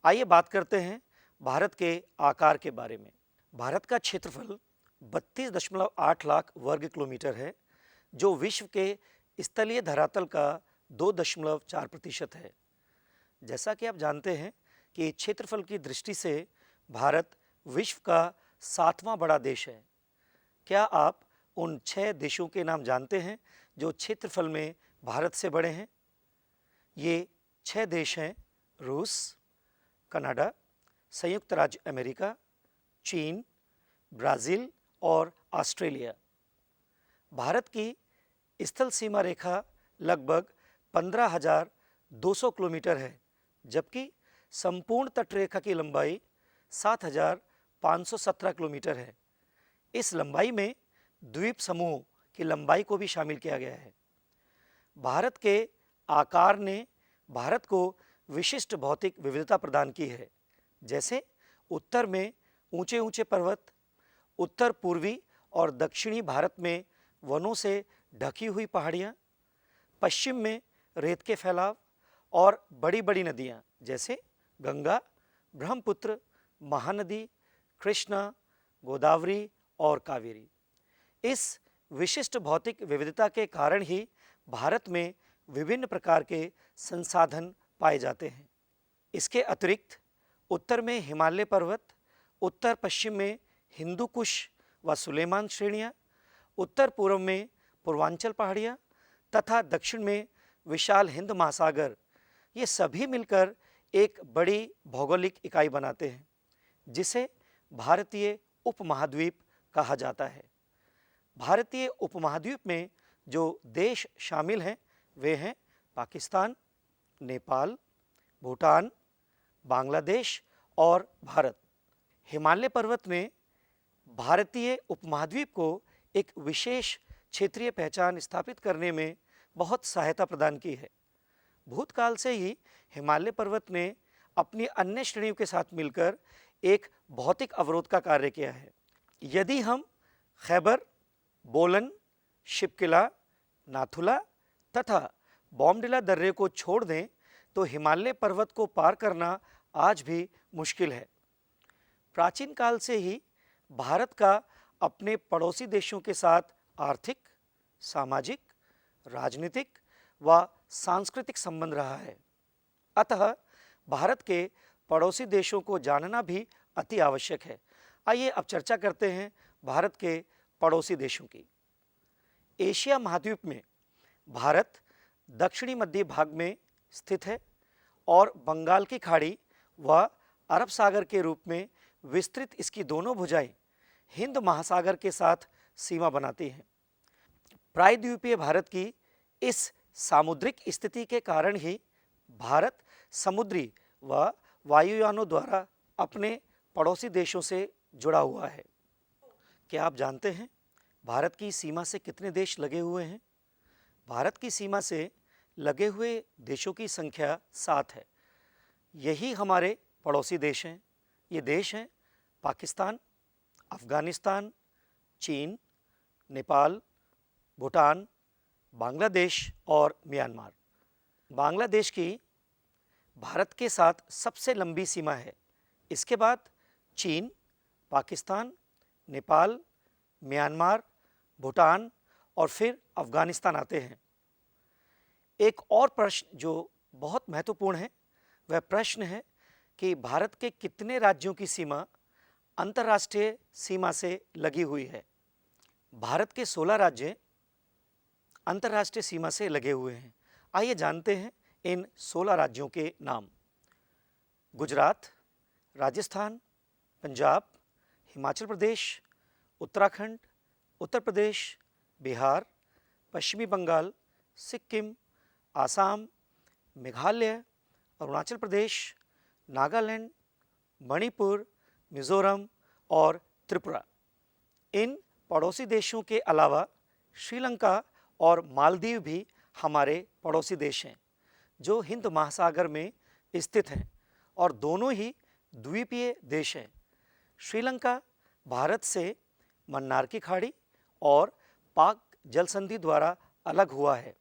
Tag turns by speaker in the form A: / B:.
A: आइए बात करते हैं भारत के आकार के बारे में। भारत का क्षेत्रफल 32.8 लाख वर्ग किलोमीटर है, जो विश्व के स्थलीय धरातल का 2.4% है। जैसा कि आप जानते हैं कि क्षेत्रफल की दृष्टि से भारत विश्व का 7वां बड़ा देश है। क्या आप उन 6 देशों के नाम जानते हैं जो क्षेत्रफल में भारत से बड़े हैं? ये 6 देश हैं: रूस, कनाडा, संयुक्त राज्य अमेरिका, चीन, ब्राज़ील और ऑस्ट्रेलिया। भारत की स्थल सीमा रेखा लगभग 15,200 किलोमीटर है, जबकि संपूर्ण तटरेखा की लंबाई 7,517 किलोमीटर है। इस लंबाई में द्वीप समूह की लंबाई को भी शामिल किया गया है। भारत के आकार ने भारत को विशिष्ट भौतिक विविधता प्रदान की है, जैसे उत्तर में ऊंचे ऊंचे पर्वत, उत्तर पूर्वी और दक्षिणी भारत में वनों से ढकी हुई पहाड़ियाँ, पश्चिम में रेत के फैलाव और बड़ी बड़ी नदियाँ जैसे गंगा, ब्रह्मपुत्र, महानदी, कृष्णा, गोदावरी और कावेरी। इस विशिष्ट भौतिक विविधता के कारण ही भारत में विभिन्न प्रकार के संसाधन पाए जाते हैं। इसके अतिरिक्त उत्तर में हिमालय पर्वत, उत्तर पश्चिम में हिंदू कुश व सुलेमान श्रेणियाँ, उत्तर पूर्व में पूर्वांचल पहाड़ियाँ तथा दक्षिण में विशाल हिंद महासागर, ये सभी मिलकर एक बड़ी भौगोलिक इकाई बनाते हैं, जिसे भारतीय उपमहाद्वीप कहा जाता है। भारतीय उपमहाद्वीप में जो देश शामिल हैं वे हैं पाकिस्तान, नेपाल, भूटान, बांग्लादेश और भारत। हिमालय पर्वत ने भारतीय उपमहाद्वीप को एक विशेष क्षेत्रीय पहचान स्थापित करने में बहुत सहायता प्रदान की है। भूतकाल से ही हिमालय पर्वत ने अपनी अन्य श्रेणियों के साथ मिलकर एक भौतिक अवरोध का कार्य किया है। यदि हम खैबर, बोलन, शिपकिला, नाथुला तथा बॉमडिला दर्रे को छोड़ दें तो हिमालय पर्वत को पार करना आज भी मुश्किल है। प्राचीन काल से ही भारत का अपने पड़ोसी देशों के साथ आर्थिक, सामाजिक, राजनीतिक व सांस्कृतिक संबंध रहा है। अतः भारत के पड़ोसी देशों को जानना भी अति आवश्यक है। आइए अब चर्चा करते हैं भारत के पड़ोसी देशों की। एशिया महाद्वीप में भारत दक्षिणी मध्य भाग में स्थित है और बंगाल की खाड़ी व अरब सागर के रूप में विस्तृत इसकी दोनों भुजाएं हिंद महासागर के साथ सीमा बनाती हैं। प्रायद्वीपीय भारत की इस सामुद्रिक स्थिति के कारण ही भारत समुद्री व वायुयानों द्वारा अपने पड़ोसी देशों से जुड़ा हुआ है। क्या आप जानते हैं भारत की सीमा से कितने देश लगे हुए हैं? भारत की सीमा से लगे हुए देशों की संख्या 7 है। यही हमारे पड़ोसी देश हैं। ये देश हैं पाकिस्तान, अफगानिस्तान, चीन, नेपाल, भूटान, बांग्लादेश और म्यांमार। बांग्लादेश की भारत के साथ सबसे लंबी सीमा है। इसके बाद चीन, पाकिस्तान, नेपाल, म्यांमार, भूटान और फिर अफगानिस्तान आते हैं। एक और प्रश्न जो बहुत महत्वपूर्ण है वह प्रश्न है कि भारत के कितने राज्यों की सीमा अंतर्राष्ट्रीय सीमा से लगी हुई है। भारत के 16 राज्य अंतर्राष्ट्रीय सीमा से लगे हुए हैं। आइए जानते हैं इन 16 राज्यों के नाम। गुजरात, राजस्थान, पंजाब, हिमाचल प्रदेश, उत्तराखंड, उत्तर प्रदेश, बिहार, पश्चिमी बंगाल, सिक्किम, आसाम, मेघालय, अरुणाचल प्रदेश, नागालैंड, मणिपुर, मिजोरम और त्रिपुरा। इन पड़ोसी देशों के अलावा श्रीलंका और मालदीव भी हमारे पड़ोसी देश हैं, जो हिंद महासागर में स्थित हैं और दोनों ही द्वीपीय देश हैं। श्रीलंका भारत से मन्नार की खाड़ी और पाक जल संधि द्वारा अलग हुआ है।